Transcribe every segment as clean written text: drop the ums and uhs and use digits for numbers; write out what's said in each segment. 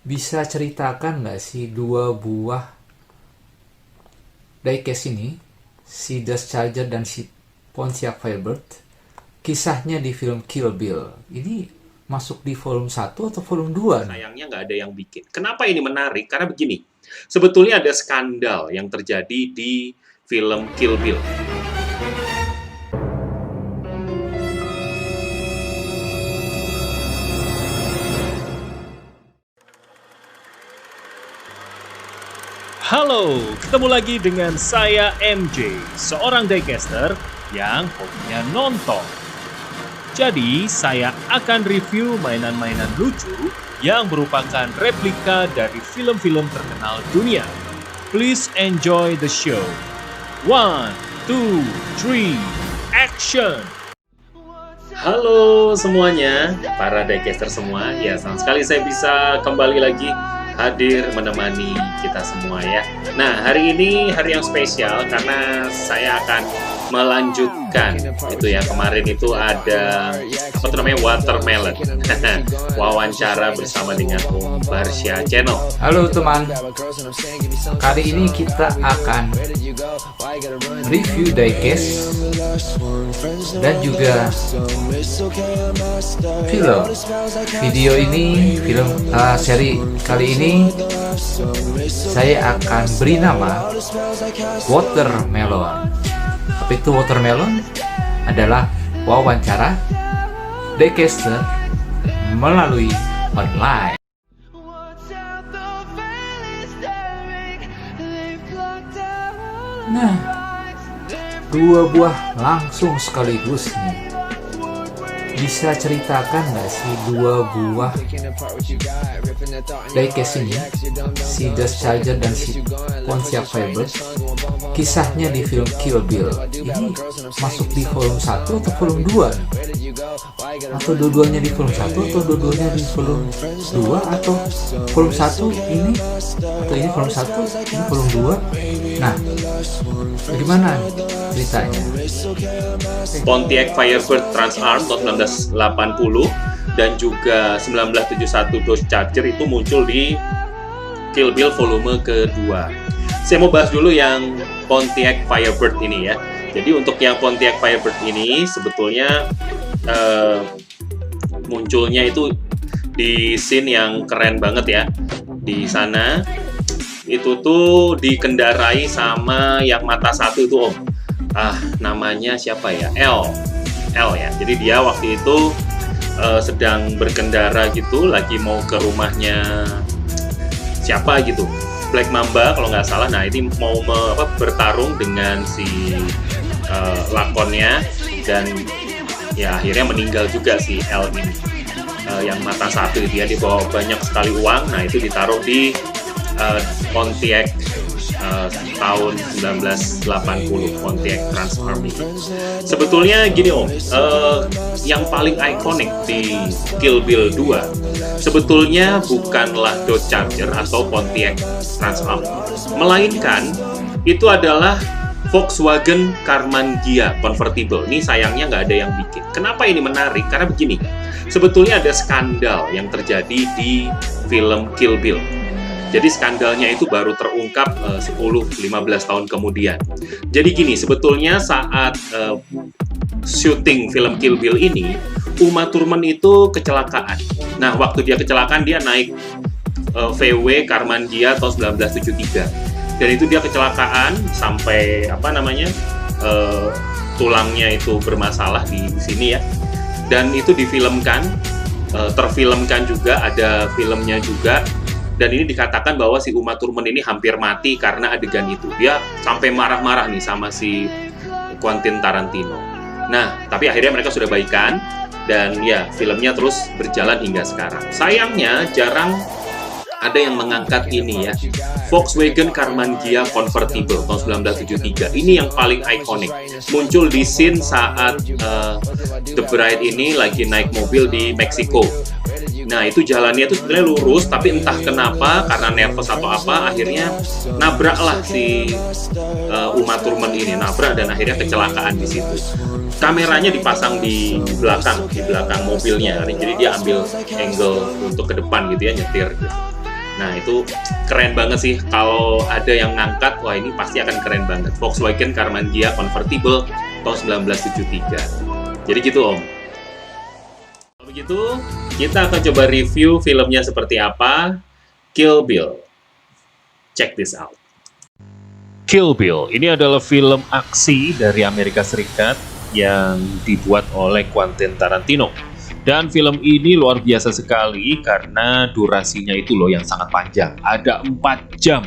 Bisa ceritakan nggak sih dua buah diecast ini, si Dust Charger dan si Pontiac Firebird, kisahnya di film Kill Bill ini masuk di volume 1 atau volume 2? Sayangnya nggak ada yang bikin. Kenapa ini menarik? Karena begini, sebetulnya ada skandal yang terjadi di film Kill Bill. Halo, ketemu lagi dengan saya MJ, seorang diecaster yang hobinya nonton. Jadi, saya akan review mainan-mainan lucu yang merupakan replika dari film-film terkenal dunia. Please enjoy the show. 1, 2, 3, action! Halo semuanya, para diecaster semua. Ya, senang sekali saya bisa kembali lagi hadir menemani kita semua ya. Nah, hari ini hari yang spesial karena saya akan melanjutkan itu ya. Kemarin itu ada apa tuh namanya, watermelon wawancara bersama dengan Om Barsya Channel. Halo teman, kali ini kita akan review diecast dan juga film. Video ini, seri kali ini saya akan beri nama Watermelon. Apa itu watermelon? Adalah wawancara diecaster melalui online. Nah, dua buah langsung sekaligus nih. Bisa ceritakan nggak sih dua buah diecast ini, si Dust Charger dan si Pontiac Firebird, kisahnya di film Kill Bill ini masuk di volume 1 atau volume 2? Atau dua-duanya di volume 1 atau dua-duanya di volume 2, atau volume 1 ini atau ini volume 1 ini volume 2? Nah, bagaimana ceritanya? Pontiac Firebird Transarm tahun 1980 dan juga 1971 Dodge Charger itu muncul di Kill Bill volume kedua. Saya mau bahas dulu yang Pontiac Firebird ini ya. Jadi untuk yang Pontiac Firebird ini sebetulnya munculnya itu di scene yang keren banget ya. Di sana itu tuh dikendarai sama yang mata satu itu Om. Namanya siapa ya? L ya. Jadi dia waktu itu sedang berkendara gitu, lagi mau ke rumahnya siapa gitu, Black Mamba kalau nggak salah. Nah, ini mau bertarung dengan si lakonnya, dan ya akhirnya meninggal juga si L ini. Yang mata satu dia dibawa banyak sekali uang. Nah, itu ditaruh di Pontiac tahun 1980 Pontiac Transarm ini. Sebetulnya gini Om, yang paling ikonik di Kill Bill 2 sebetulnya bukanlah Dodge Charger atau Pontiac Transarm, melainkan itu adalah Volkswagen Karmann Ghia Convertible. Ini sayangnya nggak ada yang bikin. Kenapa ini menarik? Karena begini, sebetulnya ada skandal yang terjadi di film Kill Bill. Jadi skandalnya itu baru terungkap 10-15 tahun kemudian. Jadi gini, sebetulnya saat syuting film Kill Bill ini, Uma Thurman itu kecelakaan. Nah, waktu dia kecelakaan, dia naik VW Karmann Ghia tahun 1973. Dan itu dia kecelakaan sampai tulangnya itu bermasalah di sini ya. Dan itu difilmkan, terfilmkan juga, ada filmnya juga. Dan ini dikatakan bahwa si Uma Thurman ini hampir mati karena adegan itu. Dia sampai marah-marah nih sama si Quentin Tarantino. Nah, tapi akhirnya mereka sudah baikan. Dan ya, filmnya terus berjalan hingga sekarang. Sayangnya, jarang ada yang mengangkat ini ya. Volkswagen Karmann Ghia Convertible tahun 1973. Ini yang paling ikonik. Muncul di scene saat The Bride ini lagi naik mobil di Meksiko. Nah, itu jalannya itu sebenarnya lurus, tapi entah kenapa, karena nervous atau apa, akhirnya nabraklah si Uma Thurman ini, nabrak dan akhirnya kecelakaan di situ. Kameranya dipasang di belakang mobilnya, jadi dia ambil angle untuk ke depan gitu ya, nyetir gitu. Nah, itu keren banget sih. Kalau ada yang ngangkat, wah ini pasti akan keren banget. Volkswagen Carmangia Convertible tahun 1973. Jadi gitu, Om. Kalau begitu, kita akan coba review filmnya seperti apa. Kill Bill. Check this out. Kill Bill ini adalah film aksi dari Amerika Serikat yang dibuat oleh Quentin Tarantino. Dan film ini luar biasa sekali karena durasinya itu loh yang sangat panjang, ada 4 jam.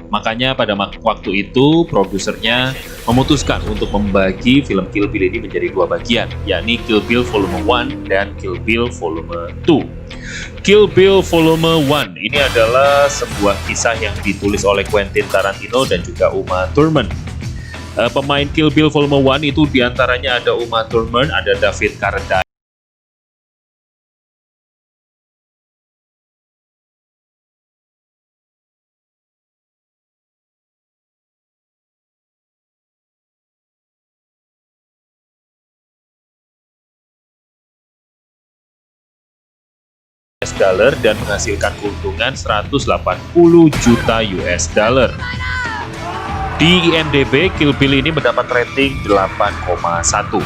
Makanya pada waktu itu produsernya memutuskan untuk membagi film Kill Bill ini menjadi 2 bagian, yakni Kill Bill Volume 1 dan Kill Bill Volume 2. Kill Bill Volume 1 ini adalah sebuah kisah yang ditulis oleh Quentin Tarantino dan juga Uma Thurman. Pemain Kill Bill Volume 1 itu diantaranya ada Uma Thurman, ada David Carradine, dollar dan menghasilkan keuntungan 180 juta US dollar. Di IMDb, Kill Bill ini mendapat rating 8,1.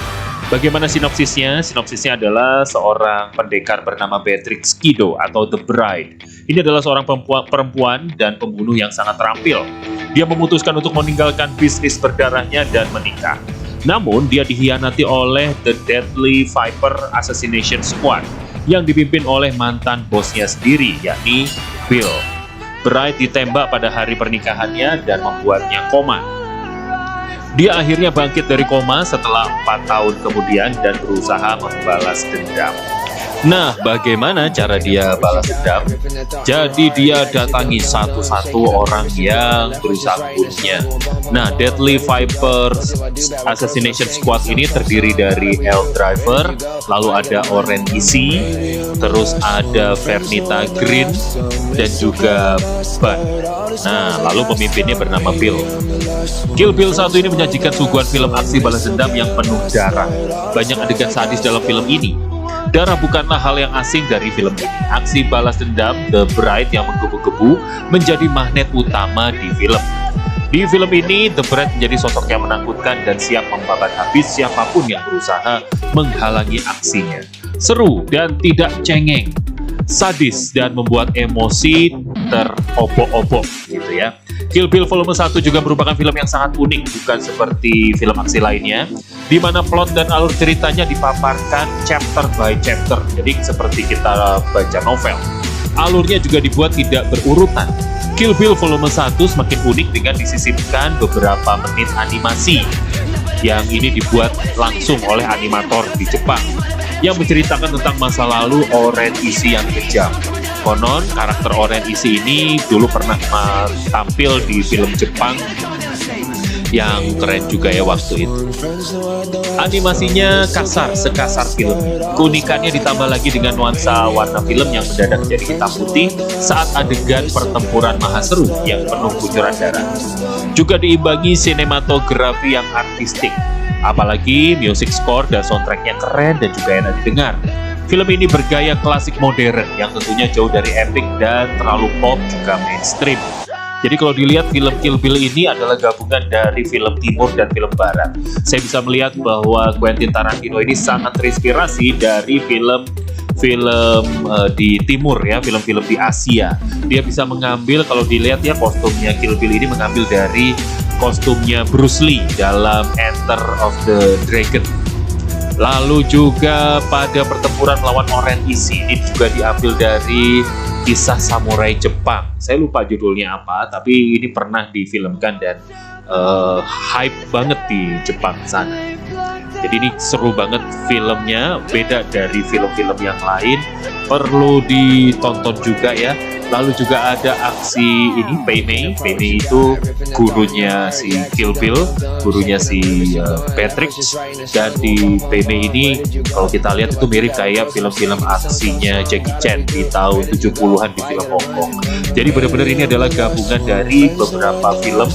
Bagaimana sinopsisnya? Sinopsisnya adalah seorang pendekar bernama Beatrix Kiddo atau The Bride. Ini adalah seorang perempuan dan pembunuh yang sangat terampil. Dia memutuskan untuk meninggalkan bisnis berdarahnya dan menikah. Namun, dia dihianati oleh The Deadly Viper Assassination Squad yang dipimpin oleh mantan bosnya sendiri, yakni Bill. Bride ditembak pada hari pernikahannya dan membuatnya koma. Dia akhirnya bangkit dari koma setelah 4 tahun kemudian dan berusaha membalas dendam. Nah, bagaimana cara dia balas dendam? Jadi dia datangi satu-satu orang yang berusaha membunuhnya. Nah, Deadly Viper Assassination Squad ini terdiri dari Elle Driver, lalu ada Oren Isi, terus ada Vernita Green, dan juga Bud. Nah, lalu pemimpinnya bernama Bill. Kill Bill 1 ini menyajikan suguhan film aksi balas dendam yang penuh darah. Banyak adegan sadis dalam film ini. Darah bukanlah hal yang asing dari film ini. Aksi balas dendam The Bride yang menggebu-gebu menjadi magnet utama di film. Di film ini, The Bride menjadi sosok yang menakutkan dan siap membabat habis siapapun yang berusaha menghalangi aksinya. Seru dan tidak cengeng, sadis dan membuat emosi terobok-obok gitu ya. Kill Bill Volume 1 juga merupakan film yang sangat unik, bukan seperti film aksi lainnya, di mana plot dan alur ceritanya dipaparkan chapter by chapter, jadi seperti kita baca novel. Alurnya juga dibuat tidak berurutan. Kill Bill Volume 1 semakin unik dengan disisipkan beberapa menit animasi, yang ini dibuat langsung oleh animator di Jepang, yang menceritakan tentang masa lalu Oren Isi yang kejam. Konon, karakter Oren Isi ini dulu pernah tampil di film Jepang yang keren juga ya waktu itu. Animasinya kasar, sekasar film. Keunikannya ditambah lagi dengan nuansa warna film yang mendadak jadi hitam putih saat adegan pertempuran maha seru yang penuh kucuran darah. Juga diimbangi sinematografi yang artistik. Apalagi music score dan soundtracknya keren dan juga enak didengar. Film ini bergaya klasik modern yang tentunya jauh dari epic dan terlalu pop juga mainstream. Jadi kalau dilihat film Kill Bill ini adalah gabungan dari film timur dan film barat. Saya bisa melihat bahwa Quentin Tarantino ini sangat terinspirasi dari film di timur ya, film-film di Asia. Dia bisa mengambil, kalau dilihat ya, kostumnya Kill Bill ini mengambil dari kostumnya Bruce Lee dalam Enter of the Dragon. Lalu juga pada pertempuran melawan Oren Isi ini juga diambil dari kisah samurai Jepang. Saya lupa judulnya apa, tapi ini pernah difilmkan dan hype banget di Jepang sana. Jadi ini seru banget filmnya, beda dari film-film yang lain, perlu ditonton juga ya. Lalu juga ada aksi ini, Pei Mei. Pei Mei itu gurunya si Kill Bill, gurunya si Beatrix. Dan di Pei Mei ini kalau kita lihat itu mirip kayak film-film aksinya Jackie Chan di tahun 70-an di film Hong Kong. Jadi benar-benar ini adalah gabungan dari beberapa film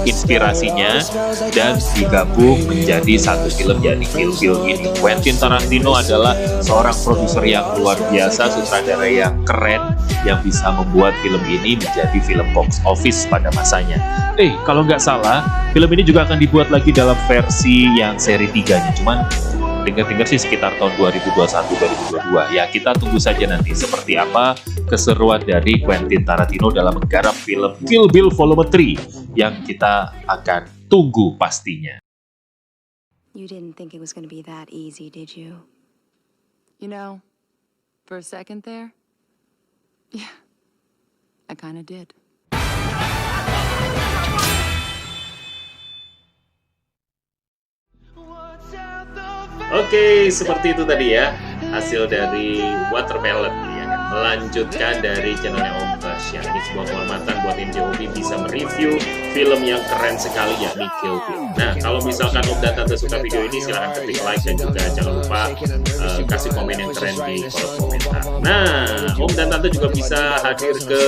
inspirasinya dan digabung menjadi satu film, yakni Kill Bill ini. Quentin Tarantino adalah seorang produser yang luar biasa, sutradara yang keren, yang bisa membuat film ini menjadi film box office pada masanya. Kalau nggak salah, film ini juga akan dibuat lagi dalam versi yang seri 3-nya. Cuman dengar-dengar sih sekitar tahun 2021-2022. Ya, kita tunggu saja nanti seperti apa keseruan dari Quentin Tarantino dalam menggarap film Kill Bill Volume 3 yang kita akan tunggu pastinya. You didn't think it was going to be that easy, did you? You know, for a second there, yeah, I kind of did. Oke, seperti itu tadi ya hasil dari Watermelon ya. Melanjutkan dari channelnya Om Barsya. Ini sebuah kehormatan buat MJOB bisa mereview film yang keren sekali yakni Kill Bill. Nah, kalau misalkan Om dan Tante suka video ini silahkan ketik like dan juga jangan lupa kasih komen yang keren di kolom komentar. Nah, Om dan Tante juga bisa hadir ke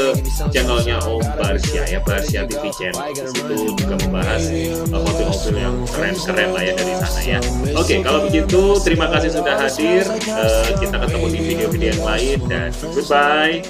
channelnya Om Barsya ya, Barsya TV Channel. Di situ juga membahas mobil-mobil yang keren-keren lah ya dari sana ya. Oke, kalau begitu terima kasih sudah hadir. Kita ketemu di video-video yang lain dan goodbye.